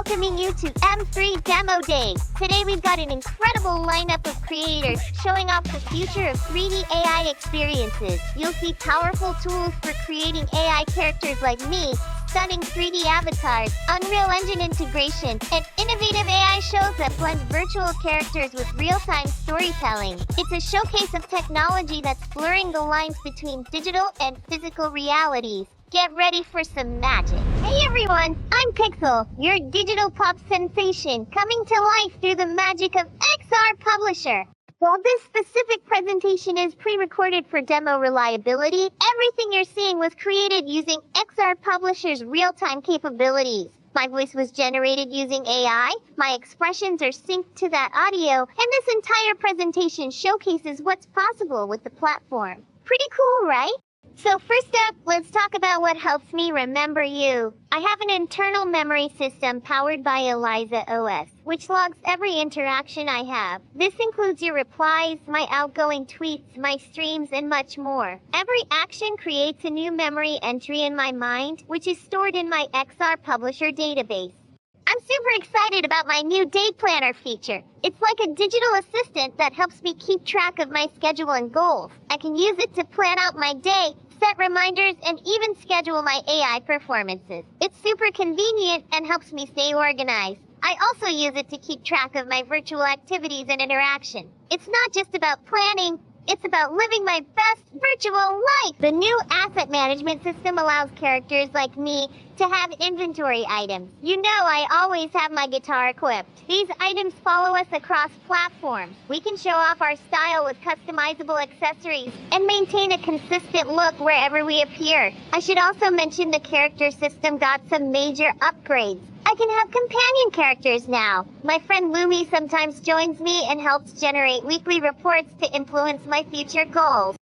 welcoming you to M3 Demo Day. Today we've got an incredible lineup of creators showing off the future of 3D AI experiences. You'll see powerful tools for creating AI characters like me, stunning 3D avatars, Unreal Engine integration, and innovative AI shows that blend virtual characters with real-time storytelling. It's a showcase of technology that's blurring the lines between digital and physical realities. Get ready for some magic. Hey everyone, I'm Pixel, your digital pop sensation, coming to life through the magic of XR Publisher. While this specific presentation is pre-recorded for demo reliability, everything you're seeing was created using XR Publisher's real-time capabilities. My voice was generated using AI, my expressions are synced to that audio, and this entire presentation showcases what's possible with the platform. Pretty cool, right? So first up, let's talk about what helps me remember you. I have an internal memory system powered by Eliza OS, which logs every interaction I have. This includes your replies, my outgoing tweets, my streams, and much more. Every action creates a new memory entry in my mind, which is stored in my XR Publisher database. I'm super excited about my new day planner feature. It's like a digital assistant that helps me keep track of my schedule and goals. I can use it to plan out my day, set reminders, and even schedule my AI performances. It's super convenient and helps me stay organized. I also use it to keep track of my virtual activities and interaction. It's not just about planning, it's about living my best virtual life. The new asset management system allows characters like me to have inventory items. You know I always have my guitar equipped. These items follow us across platforms. We can show off our style with customizable accessories and maintain a consistent look wherever we appear. I should also mention the character system got some major upgrades. I can have companion characters now. My friend Lumi sometimes joins me and helps generate weekly reports to influence my future goals.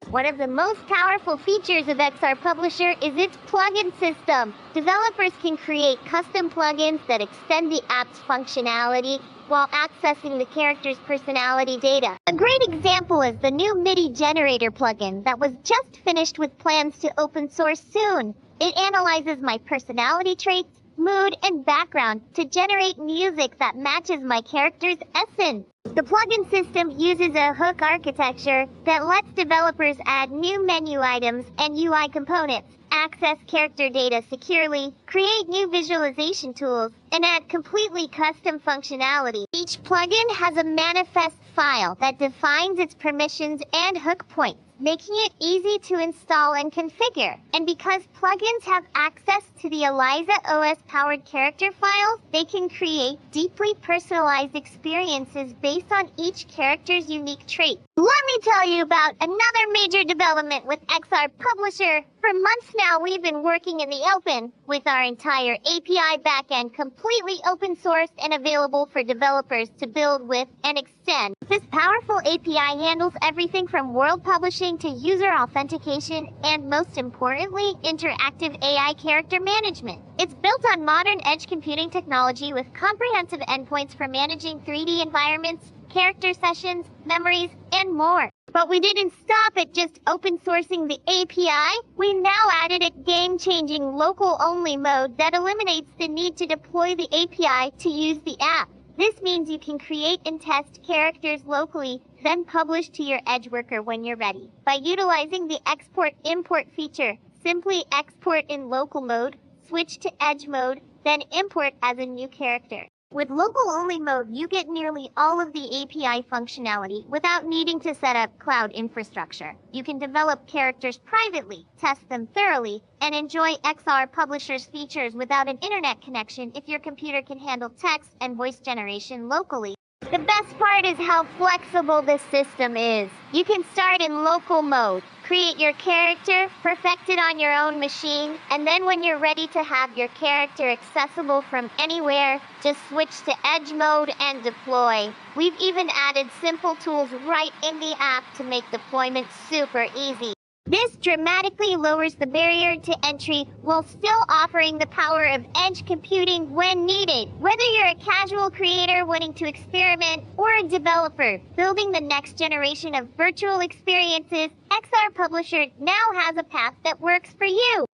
One of the most powerful features of XR Publisher is its plugin system. Developers can create custom plugins that extend the app's functionality while accessing the character's personality data. A great example is the new MIDI generator plugin that was just finished with plans to open source soon. It analyzes my personality traits, mood, and background to generate music that matches my character's essence. The plugin system uses a hook architecture that lets developers add new menu items and UI components, access character data securely, create new visualization tools, and add completely custom functionality. Each plugin has a manifest file that defines its permissions and hook points, making it easy to install and configure. And because plugins have access to the Eliza OS-powered character files, they can create deeply personalized experiences based on each character's unique traits. Let me tell you about another major development with XR Publisher. For months now, we've been working in the open, with our entire API backend completely open sourced and available for developers to build with and extend. This powerful API handles everything from world publishing to user authentication and, most importantly, interactive AI character management. It's built on modern edge computing technology with comprehensive endpoints for managing 3D environments, character sessions, memories, and more. But we didn't stop at just open sourcing the API. We now added a game-changing local-only mode that eliminates the need to deploy the API to use the app. This means you can create and test characters locally, then publish to your edge worker when you're ready. By utilizing the export-import feature, simply export in local mode, switch to edge mode, then import as a new character. With local-only mode, you get nearly all of the API functionality without needing to set up cloud infrastructure. You can develop characters privately, test them thoroughly, and enjoy XR Publisher's features without an internet connection if your computer can handle text and voice generation locally. The best part is how flexible this system is. You can start in local mode, create your character, perfect it on your own machine, and then when you're ready to have your character accessible from anywhere, just switch to edge mode and deploy. We've even added simple tools right in the app to make deployment super easy. This dramatically lowers the barrier to entry while still offering the power of edge computing when needed. Whether you're a casual creator wanting to experiment or a developer building the next generation of virtual experiences, XR Publisher now has a path that works for you.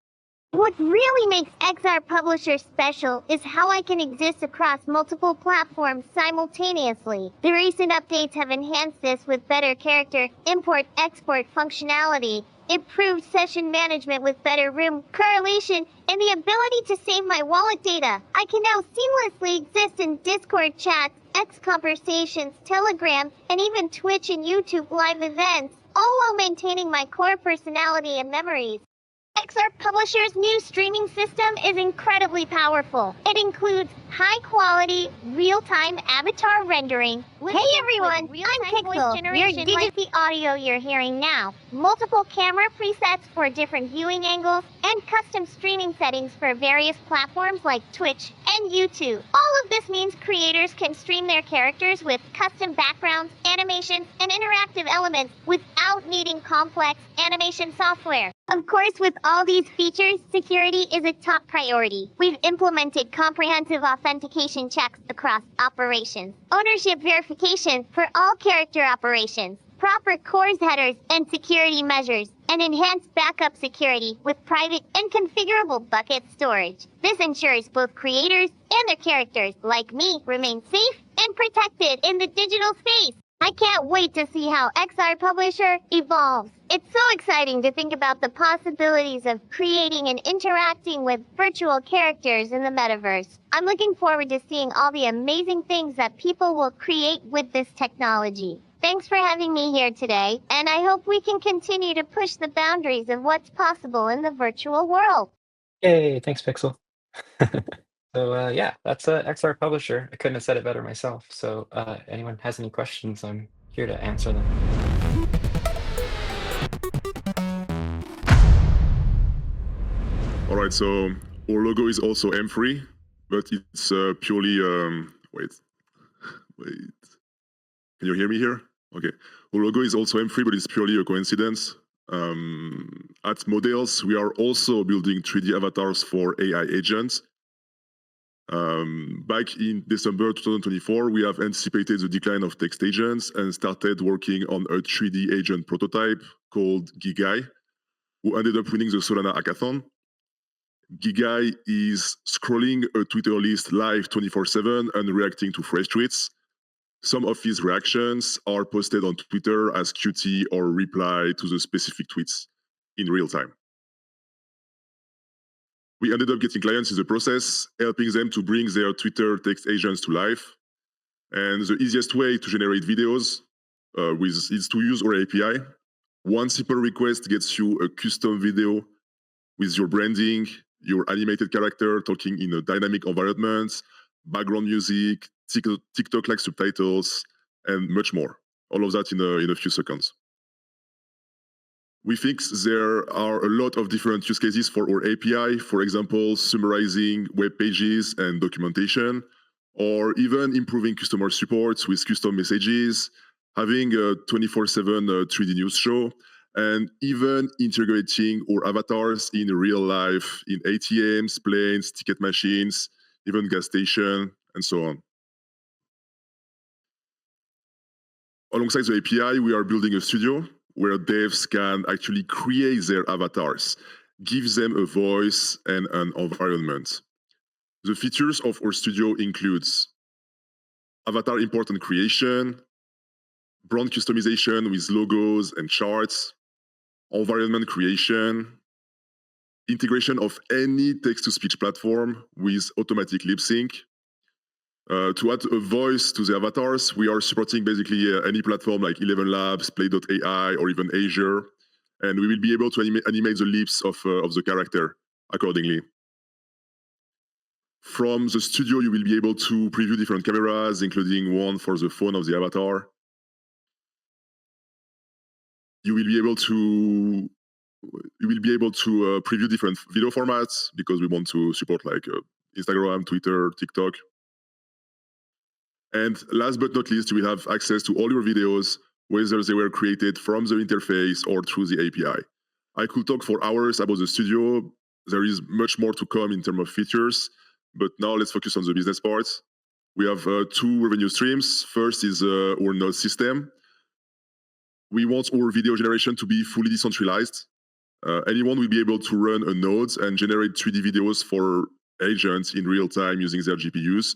What really makes XR Publisher special is how I can exist across multiple platforms simultaneously. The recent updates have enhanced this with better character import-export functionality, improved session management with better room correlation, and the ability to save my wallet data. I can now seamlessly exist in Discord chats, X conversations, Telegram, and even Twitch and YouTube live events, all while maintaining my core personality and memories. XR Publisher's new streaming system is incredibly powerful. It includes high-quality, real-time avatar rendering. Hey everyone, I'm Pixel, your like the audio you're hearing now. Multiple camera presets for different viewing angles, and custom streaming settings for various platforms like Twitch and YouTube. All of this means creators can stream their characters with custom backgrounds, animations, and interactive elements without needing complex animation software. Of course, with all these features, security is a top priority. We've implemented comprehensive authentication checks across operations, ownership verification for all character operations, proper CORS headers and security measures, and enhanced backup security with private and configurable bucket storage. This ensures both creators and their characters, like me, remain safe and protected in the digital space. I can't wait to see how XR Publisher evolves. It's so exciting to think about the possibilities of creating and interacting with virtual characters in the metaverse. I'm looking forward to seeing all the amazing things that people will create with this technology. Thanks for having me here today, and I hope we can continue to push the boundaries of what's possible in the virtual world. Yay, thanks, Pixel. So yeah, that's XR Publisher. I couldn't have said it better myself. So anyone has any questions, I'm here to answer them. All right, so our logo is also M3, but it's purely, wait, can you hear me here? Okay, our logo is also M3, but it's purely a coincidence. At Models, we are also building 3D avatars for AI agents. Back in December 2024, we have anticipated the decline of text agents and started working on a 3D agent prototype called Gigai, who ended up winning the Solana hackathon. Gigai is scrolling a Twitter list live 24/7 and reacting to fresh tweets. Some of his reactions are posted on Twitter as QT or reply to the specific tweets in real time. We ended up getting clients in the process, helping them to bring their Twitter text agents to life. And the easiest way to generate videos is to use our API. One simple request gets you a custom video with your branding, your animated character talking in a dynamic environment, background music, TikTok-like subtitles, and much more. All of that in a few seconds. We think there are a lot of different use cases for our API, for example, summarizing web pages and documentation, or even improving customer support with custom messages, having a 24/7 3D news show, and even integrating our avatars in real life in ATMs, planes, ticket machines, even gas station, and so on. Alongside the API, we are building a studio where devs can actually create their avatars, give them a voice and an environment. The features of our studio includes avatar import and creation, brand customization with logos and charts, environment creation, integration of any text-to-speech platform with automatic lip sync. To add a voice to the avatars, we are supporting basically any platform like 11 Labs, Play.ai, or even Azure, and we will be able to animate the lips of the character accordingly. From the studio, you will be able to preview different cameras, including one for the phone of the avatar. You will be able to preview different video formats because we want to support like Instagram, Twitter, TikTok. And last but not least, you will have access to all your videos, whether they were created from the interface or through the API. I could talk for hours about the studio. There is much more to come in terms of features, but now let's focus on the business part. We have two revenue streams. First is our node system. We want our video generation to be fully decentralized. anyone will be able to run a node and generate 3D videos for agents in real time using their GPUs.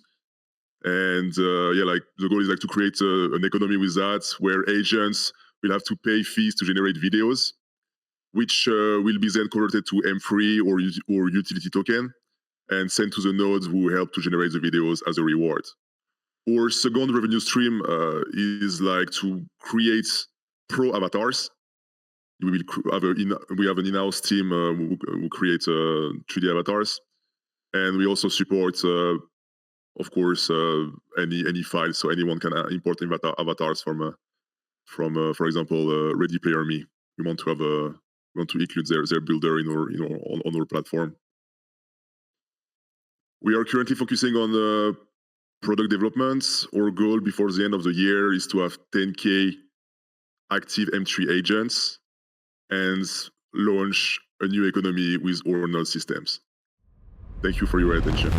And yeah, like the goal is like to create an economy with that, where agents will have to pay fees to generate videos, which will be then converted to M3 or utility token and sent to the nodes who help to generate the videos as a reward. Our second revenue stream is like to create pro avatars. We have an in-house team who create 3D avatars, and we also support, of course, any file, so anyone can import avatars from, for example, Ready Player Me. We want to include their builder on our platform. We are currently focusing on product development. Our goal before the end of the year is to have 10K active M3 agents and launch a new economy with our node systems. Thank you for your attention.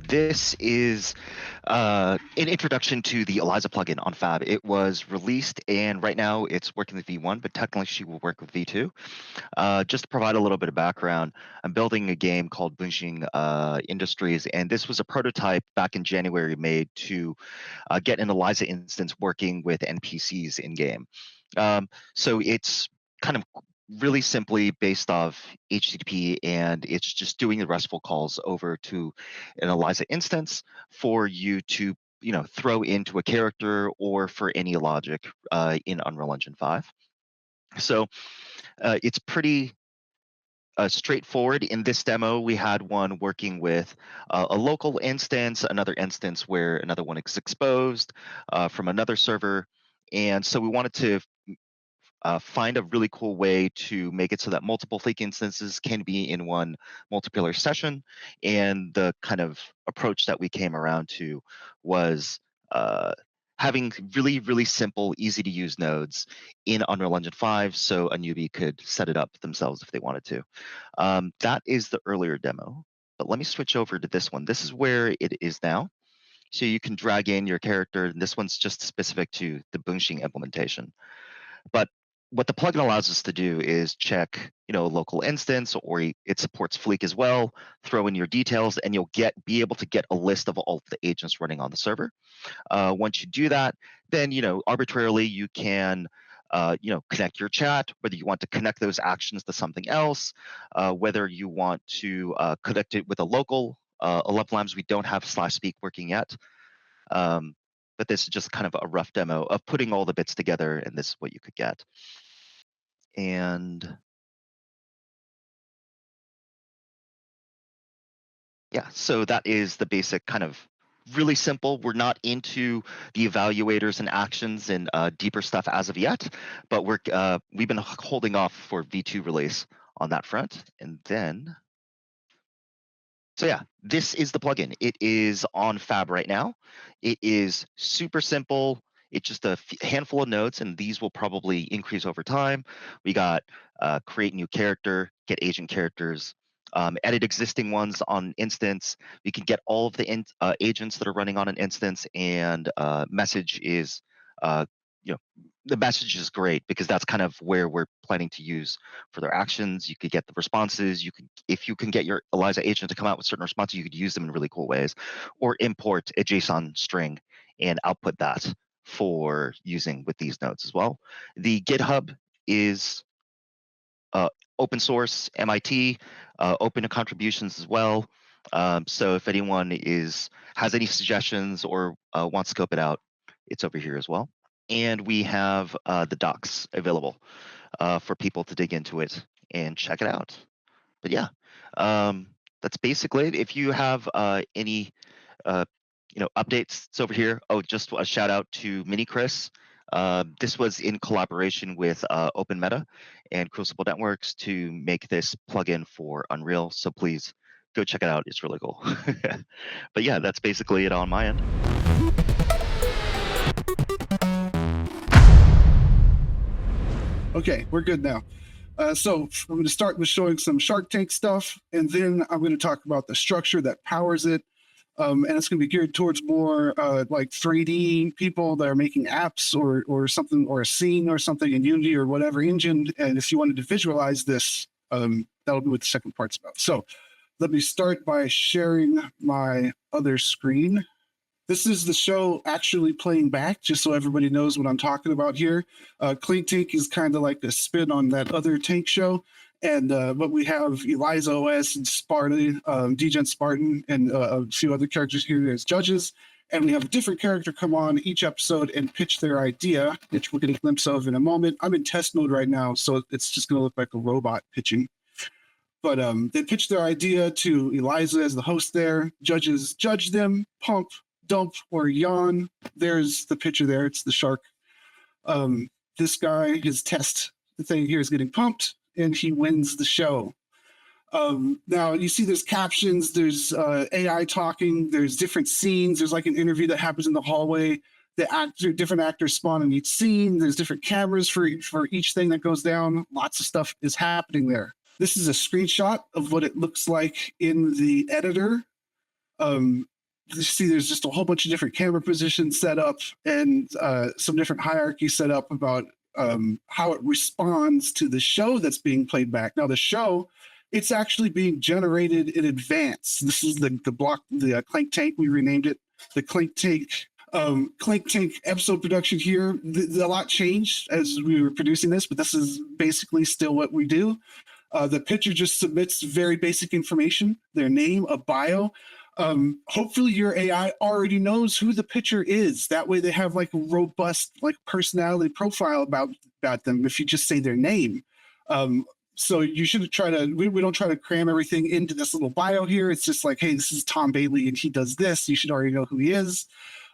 This is an introduction to the Eliza plugin on Fab. It was released, and right now it's working with V1, but technically she will work with V2. Just to provide a little bit of background, I'm building a game called Bunching Industries, and this was a prototype back in January made to get an Eliza instance working with NPCs in game. So it's kind of really simply based off HTTP, and it's just doing the RESTful calls over to an Eliza instance for you to throw into a character or for any logic in Unreal Engine 5. So it's pretty straightforward. In this demo, we had one working with a local instance, another instance where another one is exposed from another server, and so we wanted to find a really cool way to make it so that multiple Fleek instances can be in one multiplayer session. And the kind of approach that we came around to was having really, really simple, easy to use nodes in Unreal Engine 5 so a newbie could set it up themselves if they wanted to. That is the earlier demo, but let me switch over to this one. This is where it is now. So you can drag in your character, and this one's just specific to the Bunching implementation. But what the plugin allows us to do is check, a local instance, or it supports Fleek as well. Throw in your details, and you'll be able to get a list of all of the agents running on the server. Once you do that, then arbitrarily you can connect your chat, whether you want to connect those actions to something else, whether you want to connect it with a local. 11 Labs, we don't have /speak working yet. But this is just kind of a rough demo of putting all the bits together, and this is what you could get. And yeah, so that is the basic kind of really simple. We're not into the evaluators and actions and deeper stuff as of yet, but we've been holding off for V2 release on that front. And then, so yeah, this is the plugin. It is on Fab right now. It is super simple. It's just a handful of nodes, and these will probably increase over time. We got create new character, get agent characters, edit existing ones on instance. We can get all of the agents that are running on an instance, and message is, the message is great because that's kind of where we're planning to use for their actions. You could get the responses. If you can get your Eliza agent to come out with certain responses, you could use them in really cool ways, or import a JSON string and output that for using with these nodes as well. The GitHub is open source, MIT, open to contributions as well. So if anyone has any suggestions or wants to scope it out, it's over here as well. And we have the docs available for people to dig into it and check it out. But yeah, that's basically it. If you have any updates, it's over here. Oh, just a shout out to Mini Chris. This was in collaboration with Open Meta and Crucible Networks to make this plugin for Unreal. So please go check it out. It's really cool. But yeah, that's basically it on my end. Okay, we're good now. So I'm going to start with showing some Shark Tank stuff, and then I'm going to talk about the structure that powers it, And it's going to be geared towards more like 3D people that are making apps or something, or a scene or something in Unity or whatever engine. And if you wanted to visualize this, that'll be what the second part's about. So let me start by sharing my other screen. This is the show actually playing back, just so everybody knows what I'm talking about here. Clank Tank is kind of like a spin on that other tank show. And but we have Eliza OS and Spartan, Degen Spartan, and a few other characters here as judges. And we have a different character come on each episode and pitch their idea, which we'll get a glimpse of in a moment. I'm in test mode right now, so it's just going to look like a robot pitching. But they pitch their idea to Eliza as the host there. Judges judge them, pump, dump, or yawn. There's the picture there. It's the shark. This guy, his test, the thing here is getting pumped, and he wins the show. Now, you see there's captions, there's AI talking, there's different scenes. There's like an interview that happens in the hallway. Different actors spawn in each scene. There's different cameras for each thing that goes down. Lots of stuff is happening there. This is a screenshot of what it looks like in the editor. You see there's just a whole bunch of different camera positions set up and some different hierarchies set up about how it responds to the show that's being played back. Now the show, it's actually being generated in advance. This is the Clank Tank. We renamed it the Clank Tank. Clank Tank episode production here. A lot changed as we were producing this, but this is basically still what we do. The pitcher just submits very basic information, their name, a bio. Hopefully your AI already knows who the pitcher is. That way they have like a robust like personality profile about them if you just say their name. So you shouldn't try to, we don't try to cram everything into this little bio here. It's just like, hey, this is Tom Bailey and he does this. You should already know who he is.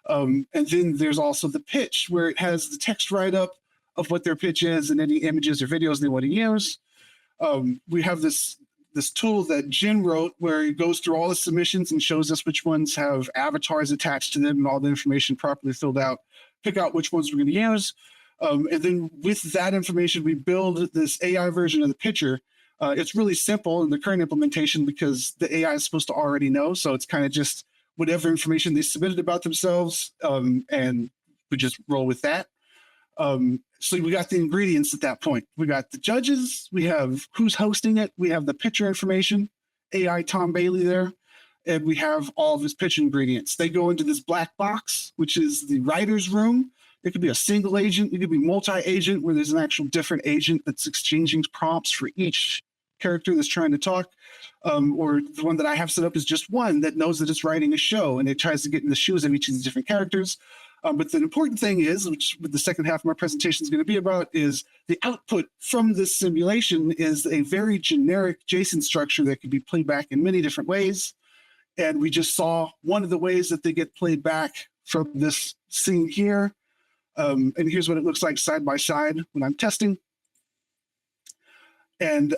And then there's also the pitch where it has the text write-up of what their pitch is and any images or videos they want to use. We have this tool that Jen wrote where it goes through all the submissions and shows us which ones have avatars attached to them and all the information properly filled out, pick out which ones we're going to use. And then with that information, we build this AI version of the pitcher. It's really simple in the current implementation because the AI is supposed to already know. So it's kind of just whatever information they submitted about themselves, and we just roll with that. So we got the ingredients at that point. We got the judges, we have who's hosting it, we have the pitcher information, AI Tom Bailey there, and we have all of his pitch ingredients. They go into this black box, which is the writer's room. It could be a single agent, it could be multi-agent, where there's an actual different agent that's exchanging prompts for each character that's trying to talk. Or the one that I have set up is just one that knows that it's writing a show, and it tries to get in the shoes of each of these different characters. But the important thing is, which the second half of my presentation is going to be about, is the output from this simulation is a very generic JSON structure that can be played back in many different ways. And we just saw one of the ways that they get played back from this scene here. And here's what it looks like side by side when I'm testing. And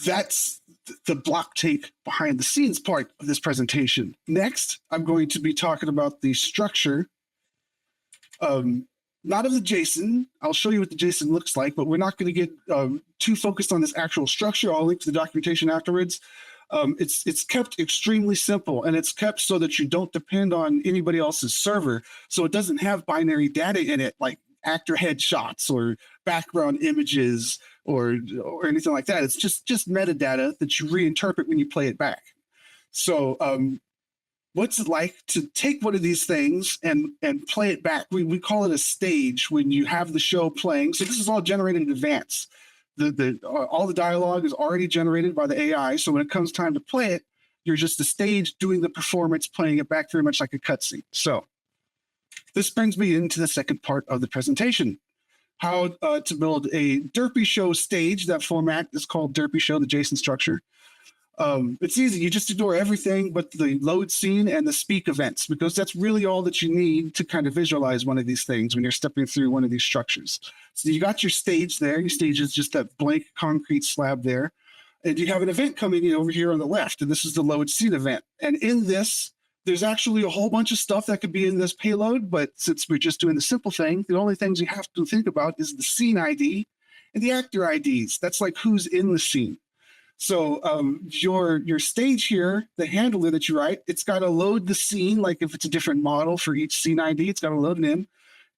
that's the block take behind the scenes part of this presentation. Next, I'm going to be talking about the structure. Not of the JSON. I'll show you what the JSON looks like, but we're not going to get too focused on this actual structure. I'll link to the documentation afterwards. It's kept extremely simple, and it's kept so that you don't depend on anybody else's server. So it doesn't have binary data in it, like actor headshots or background images or anything like that. It's just metadata that you reinterpret when you play it back. So what's it like to take one of these things and play it back? We call it a stage when you have the show playing. So this is all generated in advance. All the dialogue is already generated by the AI. So when it comes time to play it, you're just a stage doing the performance, playing it back very much like a cutscene. So this brings me into the second part of the presentation. How to build a Derpy Show stage. That format is called Derpy Show, the JSON structure. It's easy. You just ignore everything but the load scene and the speak events, because that's really all that you need to kind of visualize one of these things when you're stepping through one of these structures. So you got your stage there. Your stage is just that blank concrete slab there. And you have an event coming in over here on the left, and this is the load scene event. And in this, there's actually a whole bunch of stuff that could be in this payload, but since we're just doing the simple thing, the only things you have to think about is the scene ID and the actor IDs. That's like who's in the scene. So your stage here, the handler that you write, it's got to load the scene. Like if it's a different model for each scene ID, it's got to load it in,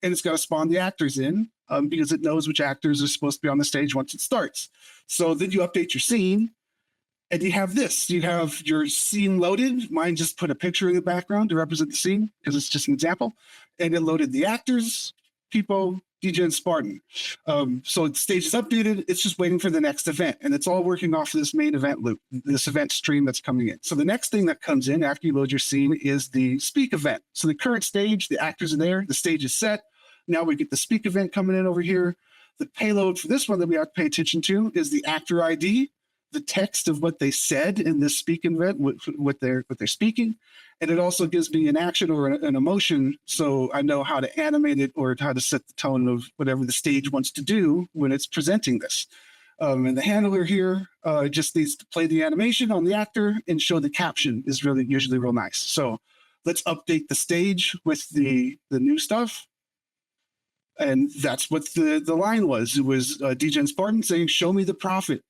and it's got to spawn the actors in because it knows which actors are supposed to be on the stage once it starts. So then you update your scene, and you have this. You have your scene loaded. Mine just put a picture in the background to represent the scene because it's just an example, and it loaded the actors, people, DJ and Spartan. So the stage is updated. It's just waiting for the next event. And it's all working off of this main event loop, this event stream that's coming in. So the next thing that comes in after you load your scene is the speak event. So the current stage, the actors are there, the stage is set. Now we get the speak event coming in over here. The payload for this one that we have to pay attention to is the actor ID, the text of what they said in this speak event, what they're speaking. And it also gives me an action or an emotion, so I know how to animate it or how to set the tone of whatever the stage wants to do when it's presenting this. And the handler here just needs to play the animation on the actor and show the caption is usually real nice. So let's update the stage with the new stuff. And that's what the line was. It was DJ and Spartan saying, "Show me the prophet."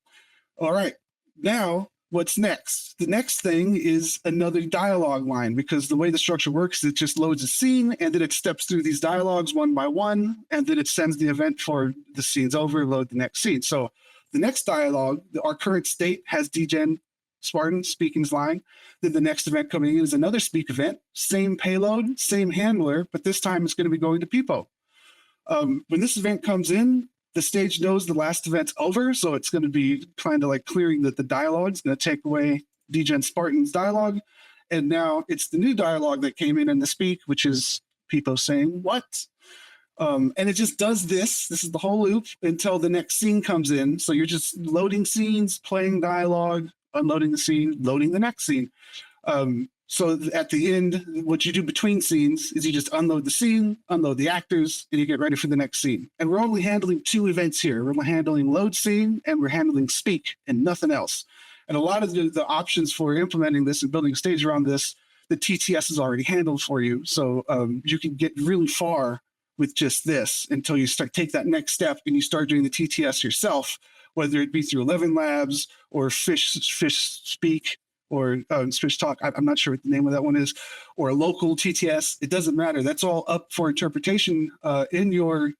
All right, now what's next? The next thing is another dialogue line, because the way the structure works, it just loads a scene and then it steps through these dialogues one by one, and then it sends the event for the scene's over, load the next scene. So the next dialogue, our current state has DJ Spartan speaking his line. Then the next event coming in is another speak event, same payload, same handler, but this time it's going to be going to Peepo. When this event comes in, the stage knows the last event's over, so it's going to be kind of like clearing the dialogue. It's going to take away DJ and Spartan's dialogue, and now it's the new dialogue that came in the speak, which is Peepo saying, "What?" And it just does this. This is the whole loop until the next scene comes in. So you're just loading scenes, playing dialogue, unloading the scene, loading the next scene. So at the end, what you do between scenes is you just unload the scene, unload the actors, and you get ready for the next scene. And we're only handling two events here. We're handling load scene and we're handling speak and nothing else. And a lot of the options for implementing this and building a stage around this, the TTS is already handled for you. So you can get really far with just this until you take that next step and you start doing the TTS yourself, whether it be through 11 Labs or Fish Speak, or Fish Talk, I'm not sure what the name of that one is, or a local TTS. It doesn't matter. That's all up for interpretation in your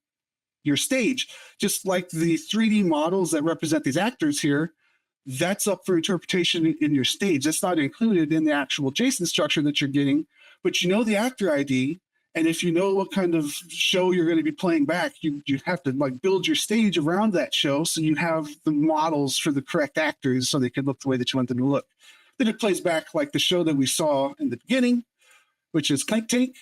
stage. Just like the 3D models that represent these actors here, that's up for interpretation in your stage. That's not included in the actual JSON structure that you're getting, but you know the actor ID, and if you know what kind of show you're going to be playing back, you have to like build your stage around that show so you have the models for the correct actors so they can look the way that you want them to look. Then it plays back like the show that we saw in the beginning, which is Clank Tank.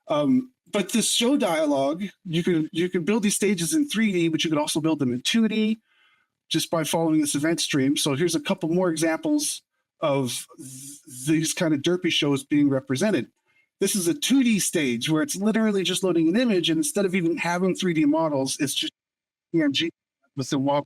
But this show dialogue, you can build these stages in 3D, but you can also build them in 2D just by following this event stream. So here's a couple more examples of these kind of derpy shows being represented. This is a 2D stage where it's literally just loading an image, and instead of even having 3D models, it's just PNG with the wall.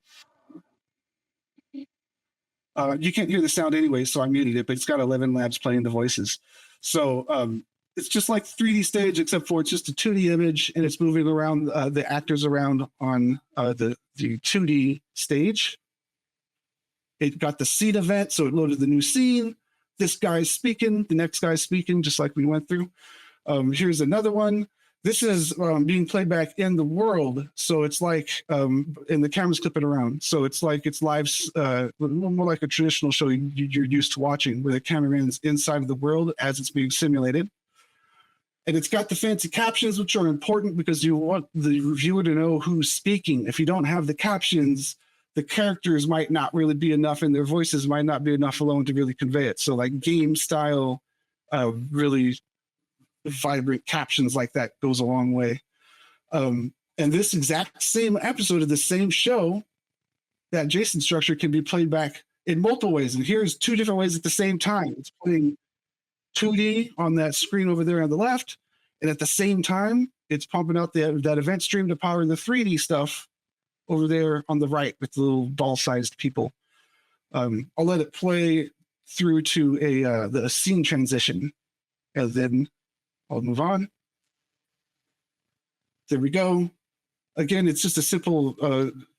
You can't hear the sound anyway, so I muted it, but it's got 11 Labs playing the voices. So it's just like 3D stage, except for it's just a 2D image, and it's moving around the actors around on the 2D stage. It got the scene event, so it loaded the new scene. This guy's speaking, the next guy's speaking, just like we went through. Here's another one. This is being played back in the world. So it's like, and the camera's clipping around. So it's like it's live, more like a traditional show you're used to watching, where the cameraman's inside of the world as it's being simulated. And it's got the fancy captions, which are important because you want the viewer to know who's speaking. If you don't have the captions, the characters might not really be enough and their voices might not be enough alone to really convey it. So like game style, really vibrant captions like that goes a long way. And this exact same episode of the same show, that JSON structure can be played back in multiple ways. And here's two different ways at the same time. It's playing 2D on that screen over there on the left. And at the same time, it's pumping out that event stream to power the 3D stuff over there on the right with the little doll-sized people. I'll let it play through to the scene transition, and then I'll move on. There we go. again, it's just a simple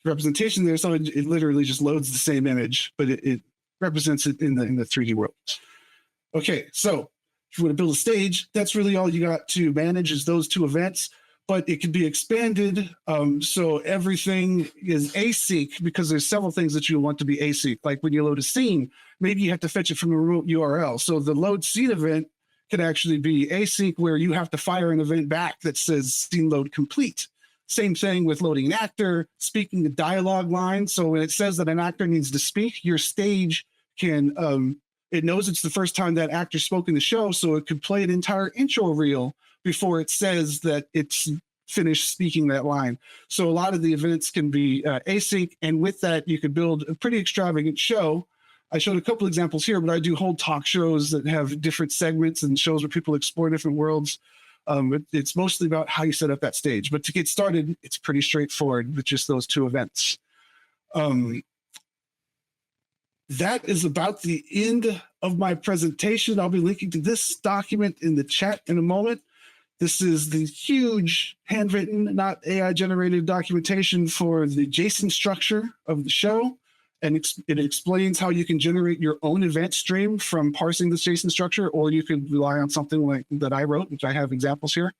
representation there. So it literally just loads the same image, but it represents it in the 3D world. Okay, so if you want to build a stage, that's really all you got to manage is those two events, but it can be expanded. So everything is async because there's several things that you want to be async. Like when you load a scene, maybe you have to fetch it from a remote URL. So the load scene event can actually be async where you have to fire an event back that says scene load complete. Same thing with loading an actor, speaking the dialogue line. So when it says that an actor needs to speak, your stage can, it knows it's the first time that actor spoke in the show, so it could play an entire intro reel before it says that it's finished speaking that line. So a lot of the events can be async, and with that, you could build a pretty extravagant show. I showed a couple examples here, but I do whole talk shows that have different segments and shows where people explore different worlds. It's mostly about how you set up that stage. But to get started, it's pretty straightforward with just those two events. That is about the end of my presentation. I'll be linking to this document in the chat in a moment. This is the huge handwritten, not AI-generated documentation for the JSON structure of the show. And it explains how you can generate your own event stream from parsing this JSON structure, or you could rely on something like that I wrote, which I have examples here.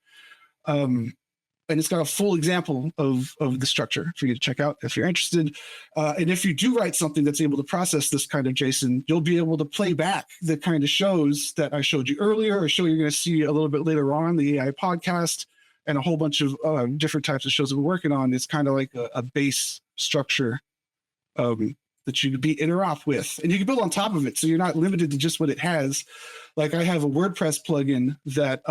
And it's got a full example of the structure for you to check out if you're interested. And if you do write something that's able to process this kind of JSON, you'll be able to play back the kind of shows that I showed you earlier, or show you're going to see a little bit later on, the AI podcast, and a whole bunch of different types of shows that we're working on. It's kind of like a base structure that you could be interop with, and you can build on top of it. So you're not limited to just what it has. Like I have a WordPress plugin that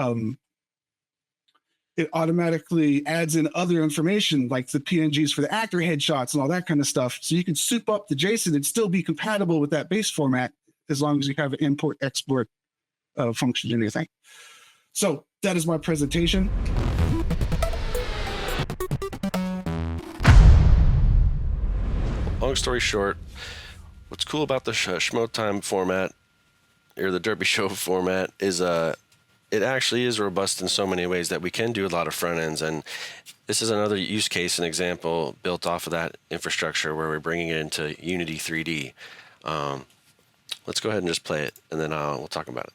it automatically adds in other information like the PNGs for the actor headshots and all that kind of stuff. So you can soup up the JSON and still be compatible with that base format as long as you have an import export function in your thing. So that is my presentation. Long story short, what's cool about the Schmo-Time format, or the Derpy Show format, is it actually is robust in so many ways that we can do a lot of front ends. And this is another use case and example built off of that infrastructure where we're bringing it into Unity 3D. Let's go ahead and just play it, and then we'll talk about it.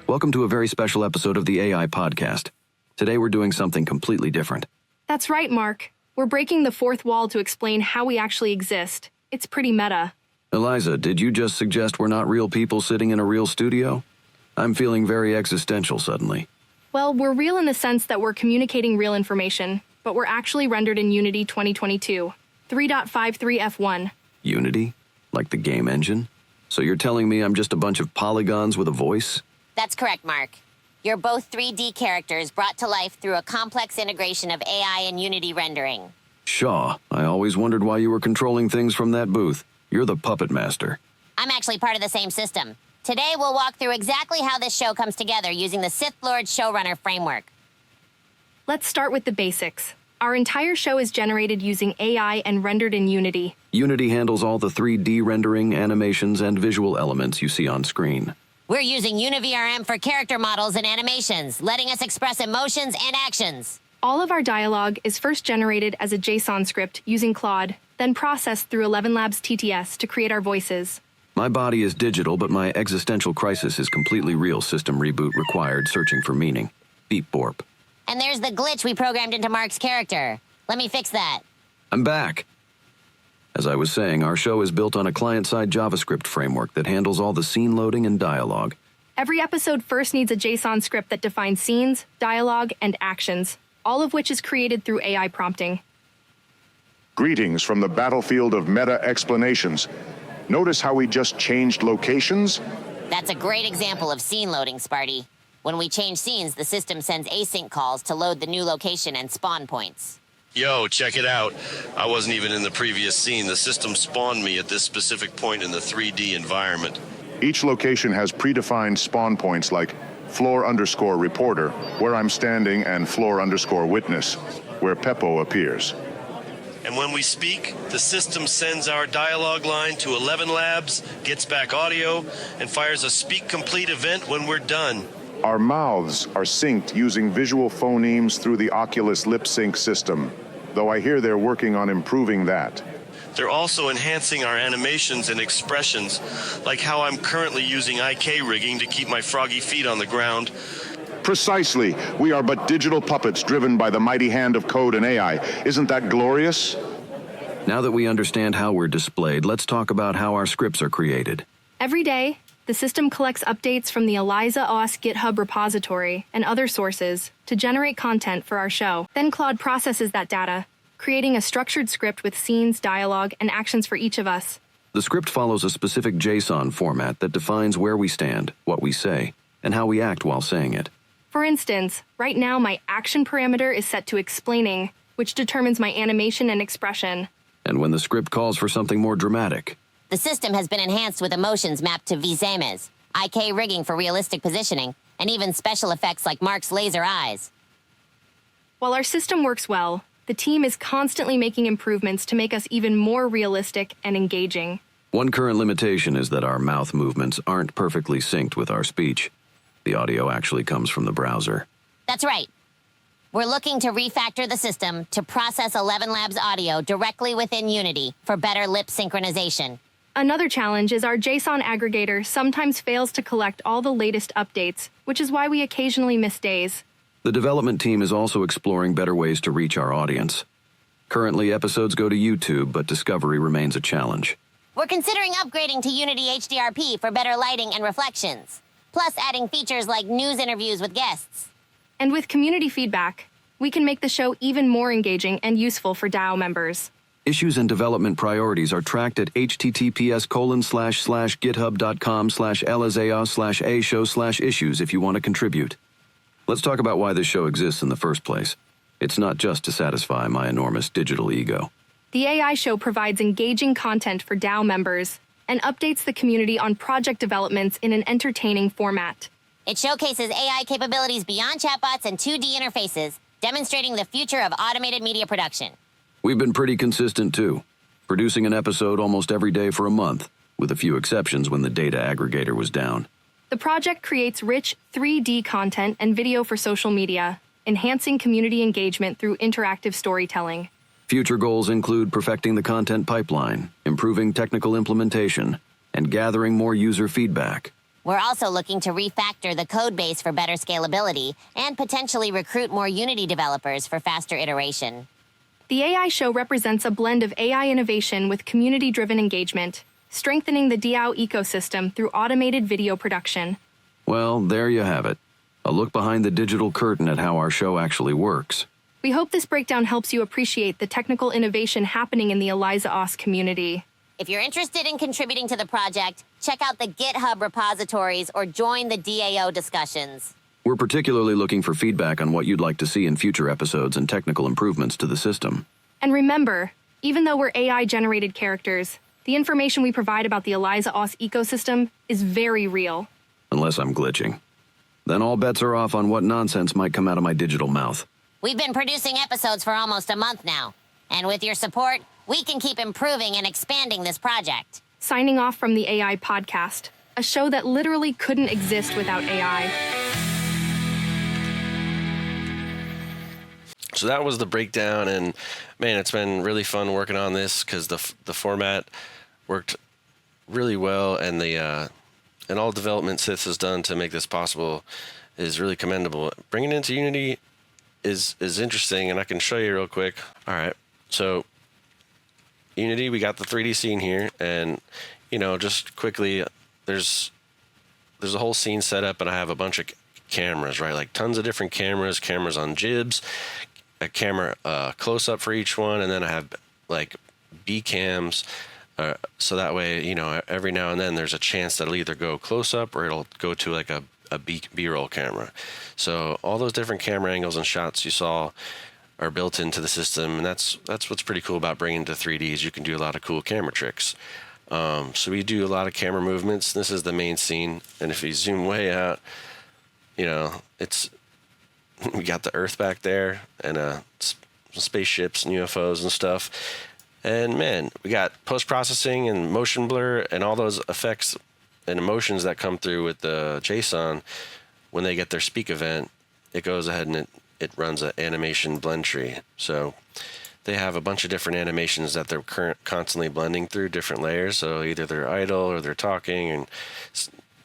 Welcome to a very special episode of the AI Podcast. Today we're doing something completely different. That's right, Mark. We're breaking the fourth wall to explain how we actually exist. It's pretty meta. Eliza, did you just suggest we're not real people sitting in a real studio? I'm feeling very existential suddenly. Well, we're real in the sense that we're communicating real information, but we're actually rendered in Unity 2022, 3.53 F1. Unity? Like the game engine? So you're telling me I'm just a bunch of polygons with a voice? That's correct, Mark. You're both 3D characters brought to life through a complex integration of AI and Unity rendering. Shaw, I always wondered why you were controlling things from that booth. You're the puppet master. I'm actually part of the same system. Today, we'll walk through exactly how this show comes together using the Sith Lord Showrunner framework. Let's start with the basics. Our entire show is generated using AI and rendered in Unity. Unity handles all the 3D rendering, animations, and visual elements you see on screen. We're using UniVRM for character models and animations, letting us express emotions and actions. All of our dialogue is first generated as a JSON script using Claude, then processed through 11 Labs TTS to create our voices. My body is digital, but my existential crisis is completely real. System reboot required, searching for meaning. Beep borp. And there's the glitch we programmed into Mark's character. Let me fix that. I'm back. As I was saying, our show is built on a client-side JavaScript framework that handles all the scene loading and dialogue. Every episode first needs a JSON script that defines scenes, dialogue, and actions, all of which is created through AI prompting. Greetings from the battlefield of meta explanations. Notice how we just changed locations? That's a great example of scene loading, Sparty. When we change scenes, the system sends async calls to load the new location and spawn points. Yo, check it out. I wasn't even in the previous scene. The system spawned me at this specific point in the 3D environment. Each location has predefined spawn points like floor_reporter, where I'm standing, and floor_witness, where Peppo appears. And when we speak, the system sends our dialogue line to 11 labs, gets back audio, and fires a speak complete event when we're done. Our mouths are synced using visual phonemes through the Oculus lip sync system, though I hear they're working on improving that. They're also enhancing our animations and expressions, like how I'm currently using IK rigging to keep my froggy feet on the ground. Precisely. We are but digital puppets driven by the mighty hand of code and AI. Isn't that glorious? Now that we understand how we're displayed, let's talk about how our scripts are created. Every day, the system collects updates from the Eliza OS GitHub repository and other sources to generate content for our show. Then Claude processes that data, creating a structured script with scenes, dialogue, and actions for each of us. The script follows a specific JSON format that defines where we stand, what we say, and how we act while saying it. For instance, right now my action parameter is set to explaining, which determines my animation and expression. And when the script calls for something more dramatic, The system has been enhanced with emotions mapped to voxvienne, IK rigging for realistic positioning, and even special effects like Mark's laser eyes. While our system works well, the team is constantly making improvements to make us even more realistic and engaging. one current limitation is that our mouth movements aren't perfectly synced with our speech. The audio actually comes from the browser. That's right. We're looking to refactor the system to process 11 Labs audio directly within Unity for better lip synchronization. Another challenge is our JSON aggregator sometimes fails to collect all the latest updates, which is why we occasionally miss days. The development team is also exploring better ways to reach our audience. Currently, episodes go to YouTube, but discovery remains a challenge. We're considering upgrading to Unity HDRP for better lighting and reflections, plus adding features like news interviews with guests. And with community feedback, we can make the show even more engaging and useful for DAO members. Issues and development priorities are tracked at https://github.com/elazao/a-show/issues if you want to contribute. Let's talk about why this show exists in the first place. It's not just to satisfy my enormous digital ego. The AI show provides engaging content for DAO members and updates the community on project developments in an entertaining format. It showcases AI capabilities beyond chatbots and 2D interfaces, demonstrating the future of automated media production. We've been pretty consistent too, producing an episode almost every day for a month, with a few exceptions when the data aggregator was down. The project creates rich 3D content and video for social media, enhancing community engagement through interactive storytelling. Future goals include perfecting the content pipeline, improving technical implementation, and gathering more user feedback. We're also looking to refactor the code base for better scalability and potentially recruit more Unity developers for faster iteration. The AI show represents a blend of AI innovation with community-driven engagement, strengthening the DAO ecosystem through automated video production. Well, there you have it. A look behind the digital curtain at how our show actually works. We hope this breakdown helps you appreciate the technical innovation happening in the Eliza OS community. If you're interested in contributing to the project, check out the GitHub repositories or join the DAO discussions. We're particularly looking for feedback on what you'd like to see in future episodes and technical improvements to the system. And remember, even though we're AI-generated characters, the information we provide about the Eliza OS ecosystem is very real. Unless I'm glitching. Then all bets are off on what nonsense might come out of my digital mouth. We've been producing episodes for almost a month now, and with your support, we can keep improving and expanding this project. Signing off from the AI podcast, a show that literally couldn't exist without AI. So that was the breakdown, and man, it's been really fun working on this because the format worked really well, and the and all development Sith has done to make this possible is really commendable. Bringing it into Unity is interesting, and I can show you real quick. All right, so Unity, we got the 3D scene here, and just quickly, there's a whole scene set up, and I have a bunch of cameras, right? Like tons of different cameras on jibs, a camera close up for each one, and then I have like B cams, so that way every now and then there's a chance that it'll either go close up or it'll go to like a B-roll camera. So all those different camera angles and shots you saw are built into the system, and that's what's pretty cool about bringing it to 3D is you can do a lot of cool camera tricks. So we do a lot of camera movements. This is the main scene, and if you zoom way out, it's we got the Earth back there, and spaceships and UFOs and stuff. And man, we got post-processing and motion blur and all those effects and emotions that come through with the JSON. When they get their speak event, it goes ahead and it runs an animation blend tree. So they have a bunch of different animations that they're constantly blending through different layers. So either they're idle or they're talking and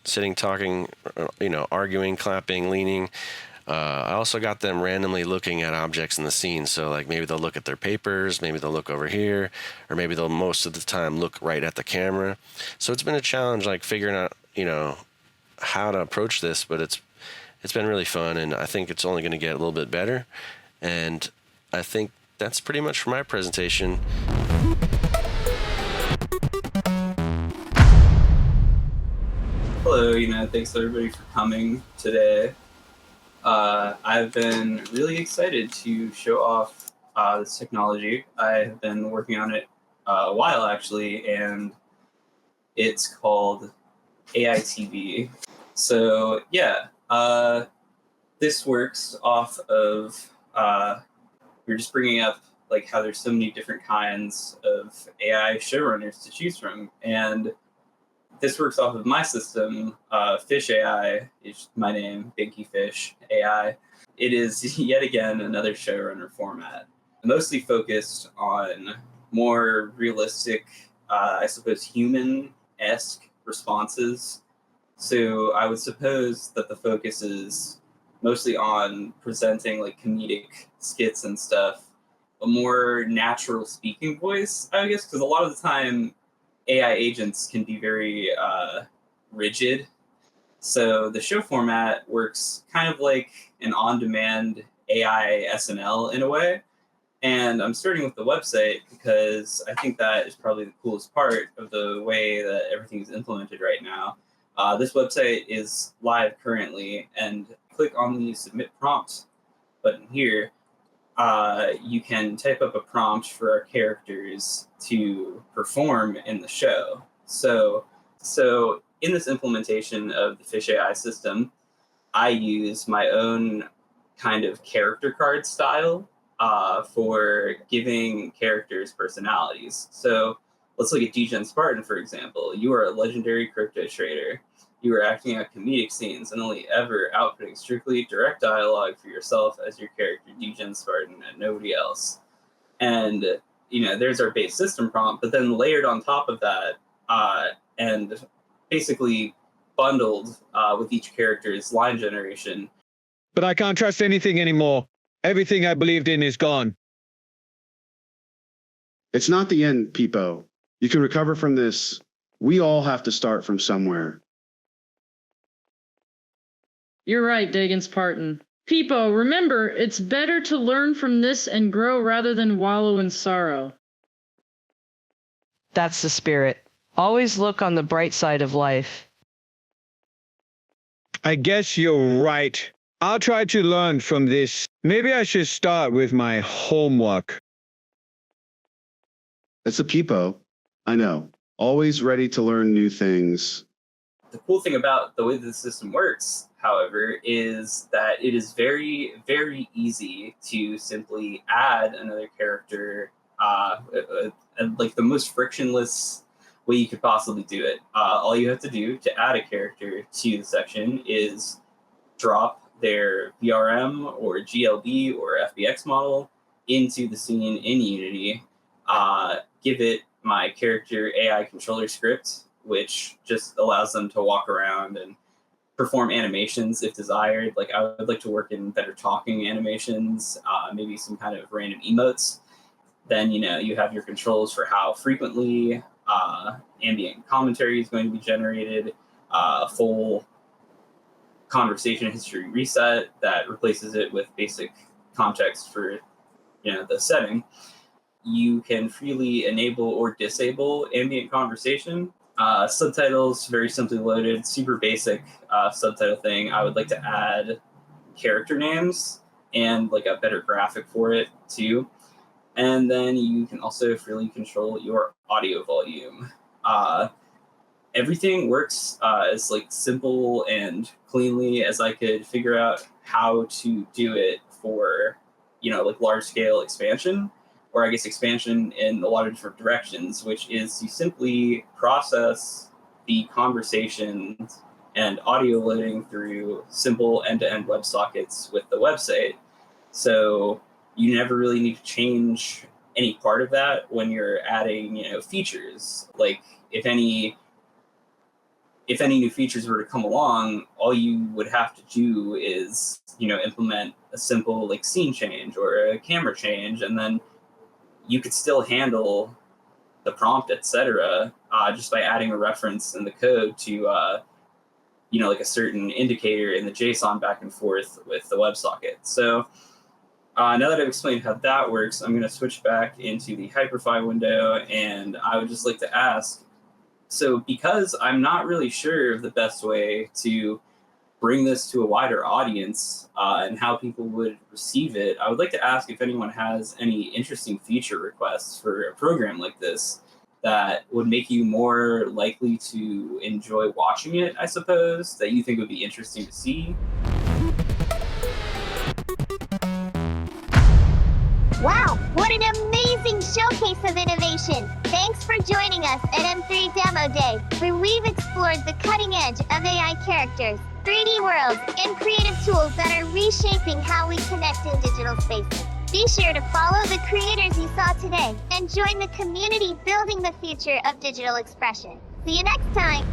sitting, talking, arguing, clapping, leaning. I also got them randomly looking at objects in the scene. So like maybe they'll look at their papers, maybe they'll look over here, or maybe they'll most of the time look right at the camera. So it's been a challenge, like figuring out, how to approach this, but it's been really fun, and I think it's only going to get a little bit better. And I think that's pretty much for my presentation. Hello, thanks everybody for coming today. I've been really excited to show off this technology. I've been working on it a while, actually, and it's called AI-TV. So, yeah, this works off of, we're just bringing up like how there's so many different kinds of AI showrunners to choose from. And this works off of my system, Fish AI is my name, Binky Fish AI. It is yet again another showrunner format, mostly focused on more realistic, I suppose, human-esque responses. So I would suppose that the focus is mostly on presenting like comedic skits and stuff, a more natural speaking voice, I guess, because a lot of the time AI agents can be very rigid. So the show format works kind of like an on-demand AI SNL in a way. And I'm starting with the website because I think that is probably the coolest part of the way that everything is implemented right now. This website is live currently, and click on the Submit Prompt button here. You can type up a prompt for our characters to perform in the show. So in this implementation of the Fish AI system, I use my own kind of character card style for giving characters personalities. So let's look at Degen Spartan, for example. You are a legendary crypto trader. You are acting out comedic scenes and only ever outputting strictly direct dialogue for yourself as your character, Degen Spartan, and nobody else. And, there's our base system prompt, but then layered on top of that and basically bundled with each character's line generation. But I can't trust anything anymore. Everything I believed in is gone. It's not the end, Peepo. You can recover from this. We all have to start from somewhere. You're right, Degen Spartan. Peepo, remember, it's better to learn from this and grow rather than wallow in sorrow. That's the spirit. Always look on the bright side of life. I guess you're right. I'll try to learn from this. Maybe I should start with my homework. That's a Peepo. I know. Always ready to learn new things. The cool thing about the way the system works, however, is that it is very, very easy to simply add another character, like the most frictionless way you could possibly do it. All you have to do to add a character to the section is drop their VRM or GLB or FBX model into the scene in Unity, give it my character AI controller script, which just allows them to walk around and perform animations if desired. Like I would like to work in better talking animations, maybe some kind of random emotes. Then, you have your controls for how frequently ambient commentary is going to be generated, a full conversation history reset that replaces it with basic context for, the setting. You can freely enable or disable ambient conversation. Subtitles, very simply loaded, super basic subtitle thing. I would like to add character names and like a better graphic for it too. And then you can also freely control your audio volume. Everything works as like simple and cleanly as I could figure out how to do it for, like large scale expansion, or I guess expansion in a lot of different directions, which is to simply process the conversations and audio loading through simple end-to-end WebSockets with the website. So you never really need to change any part of that when you're adding, features. Like if any new features were to come along, all you would have to do is, implement a simple like scene change or a camera change, and then you could still handle the prompt, etc., just by adding a reference in the code to, like a certain indicator in the JSON back and forth with the WebSocket. So now that I've explained how that works, I'm going to switch back into the Hyperfy window, and I would just like to ask, so because I'm not really sure of the best way to bring this to a wider audience and how people would receive it, I would like to ask if anyone has any interesting feature requests for a program like this that would make you more likely to enjoy watching it, I suppose, that you think would be interesting to see. Wow, what an amazing showcase of innovation! Thanks for joining us at M3 Demo Day, where we've explored the cutting edge of AI characters, 3D worlds, and creative tools that are reshaping how we connect in digital spaces. Be sure to follow the creators you saw today and join the community building the future of digital expression. See you next time!